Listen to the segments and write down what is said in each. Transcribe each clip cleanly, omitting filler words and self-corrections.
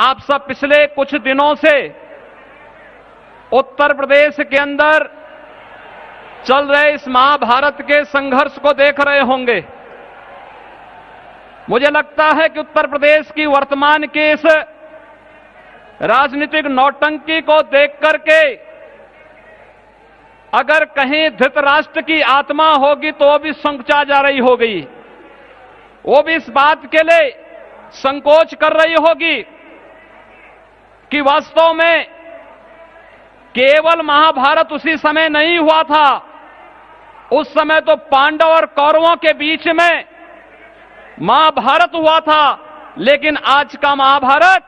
आप सब पिछले कुछ दिनों से उत्तर प्रदेश के अंदर चल रहे इस महाभारत के संघर्ष को देख रहे होंगे। मुझे लगता है कि उत्तर प्रदेश की वर्तमान के इस राजनीतिक नौटंकी को देख करके अगर कहीं धृतराष्ट्र की आत्मा होगी तो वो भी संकुचा जा रही होगी। वो भी इस बात के लिए संकोच कर रही होगी कि वास्तव में केवल महाभारत उसी समय नहीं हुआ था, उस समय तो पांडव और कौरवों के बीच में महाभारत हुआ था। लेकिन आज का महाभारत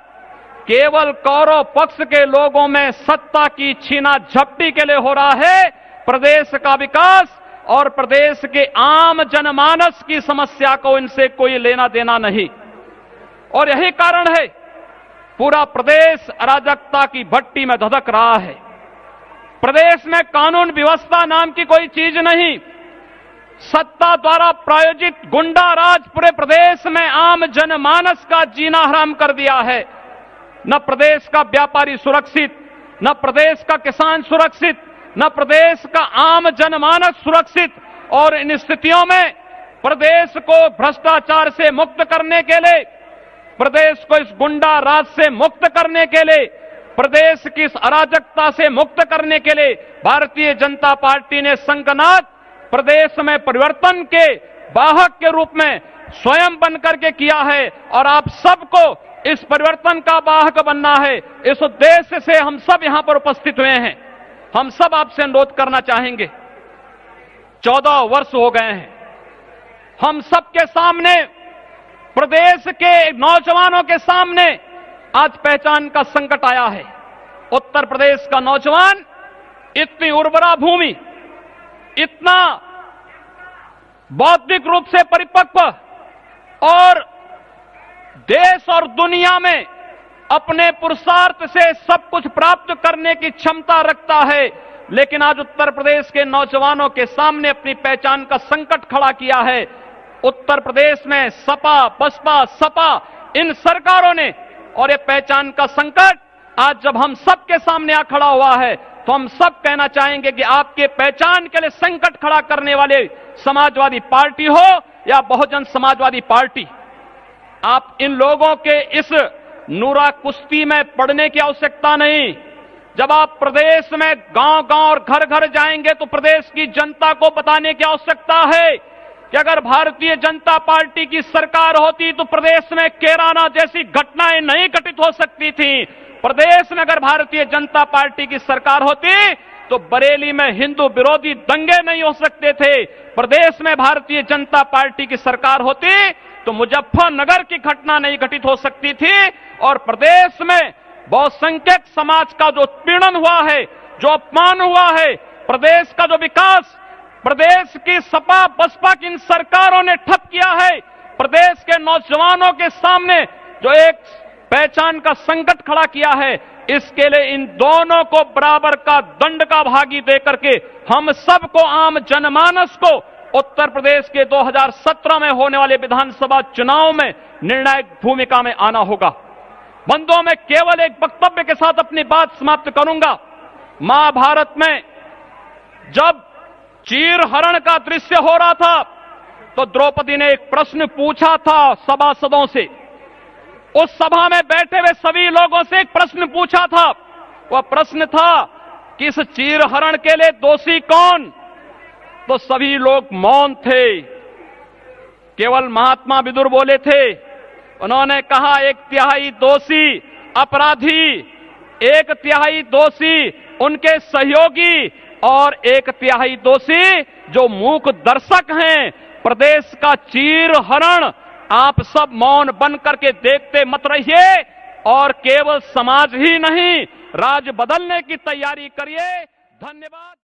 केवल कौरव पक्ष के लोगों में सत्ता की छीना झपटी के लिए हो रहा है। प्रदेश का विकास और प्रदेश के आम जनमानस की समस्या को इनसे कोई लेना देना नहीं। और यही कारण है पूरा प्रदेश अराजकता की भट्टी में धधक रहा है। प्रदेश में कानून व्यवस्था नाम की कोई चीज नहीं। सत्ता द्वारा प्रायोजित गुंडा राज पूरे प्रदेश में आम जनमानस का जीना हराम कर दिया है। न प्रदेश का व्यापारी सुरक्षित, न प्रदेश का किसान सुरक्षित, न प्रदेश का आम जनमानस सुरक्षित। और इन स्थितियों में प्रदेश को भ्रष्टाचार से मुक्त करने के लिए, प्रदेश को इस गुंडा राज से मुक्त करने के लिए, प्रदेश की इस अराजकता से मुक्त करने के लिए भारतीय जनता पार्टी ने संकनाद प्रदेश में परिवर्तन के वाहक के रूप में स्वयं बनकर के किया है। और आप सबको इस परिवर्तन का वाहक बनना है। इस उद्देश्य से हम सब यहां पर उपस्थित हुए हैं। हम सब आपसे अनुरोध करना चाहेंगे, 14 वर्ष हो गए हैं, हम सबके सामने, प्रदेश के नौजवानों के सामने आज पहचान का संकट आया है। उत्तर प्रदेश का नौजवान इतनी उर्वरा भूमि, इतना बौद्धिक रूप से परिपक्व और देश और दुनिया में अपने पुरुषार्थ से सब कुछ प्राप्त करने की क्षमता रखता है। लेकिन आज उत्तर प्रदेश के नौजवानों के सामने अपनी पहचान का संकट खड़ा किया है। उत्तर प्रदेश में सपा, बसपा, सपा, इन सरकारों ने, और ये पहचान का संकट आज जब हम सबके सामने आ खड़ा हुआ है तो हम सब कहना चाहेंगे कि आपके पहचान के लिए संकट खड़ा करने वाले समाजवादी पार्टी हो या बहुजन समाजवादी पार्टी, आप इन लोगों के इस नूरा कुश्ती में पड़ने की आवश्यकता नहीं। जब आप प्रदेश में गांव-गांव और घर-घर जाएंगे तो प्रदेश की जनता को बताने की आवश्यकता है कि अगर भारतीय जनता पार्टी की सरकार होती तो प्रदेश में कैराना जैसी घटनाएं नहीं घटित हो सकती थी। प्रदेश में अगर भारतीय जनता पार्टी की सरकार होती तो बरेली में हिंदू विरोधी दंगे नहीं हो सकते थे। प्रदेश में भारतीय जनता पार्टी की सरकार होती तो मुजफ्फरनगर की घटना नहीं घटित हो सकती थी। और प्रदेश में बहुसंख्यक समाज का जो उत्पीड़न हुआ है, जो अपमान हुआ है, प्रदेश का जो विकास प्रदेश की सपा बसपा की इन सरकारों ने ठप किया है, प्रदेश के नौजवानों के सामने जो एक पहचान का संकट खड़ा किया है, इसके लिए इन दोनों को बराबर का दंड का भागी देकर के हम सबको, आम जनमानस को उत्तर प्रदेश के 2017 में होने वाले विधानसभा चुनाव में निर्णायक भूमिका में आना होगा। बंधुओं, मैं केवल एक वक्तव्य के साथ अपनी बात समाप्त करूंगा। महाभारत में जब चीरहरण का दृश्य हो रहा था तो द्रौपदी ने एक प्रश्न पूछा था सभासदों से। उस सभा में बैठे हुए सभी लोगों से एक प्रश्न पूछा था। वह प्रश्न था कि इस चीरहरण के लिए दोषी कौन? तो सभी लोग मौन थे, केवल महात्मा विदुर बोले थे। उन्होंने कहा 1/3 दोषी अपराधी, 1/3 दोषी उनके सहयोगी और 1/3 दोषी जो मूक दर्शक हैं। प्रदेश का चीरहरण आप सब मौन बन करके देखते मत रहिए और केवल समाज ही नहीं, राज बदलने की तैयारी करिए। धन्यवाद।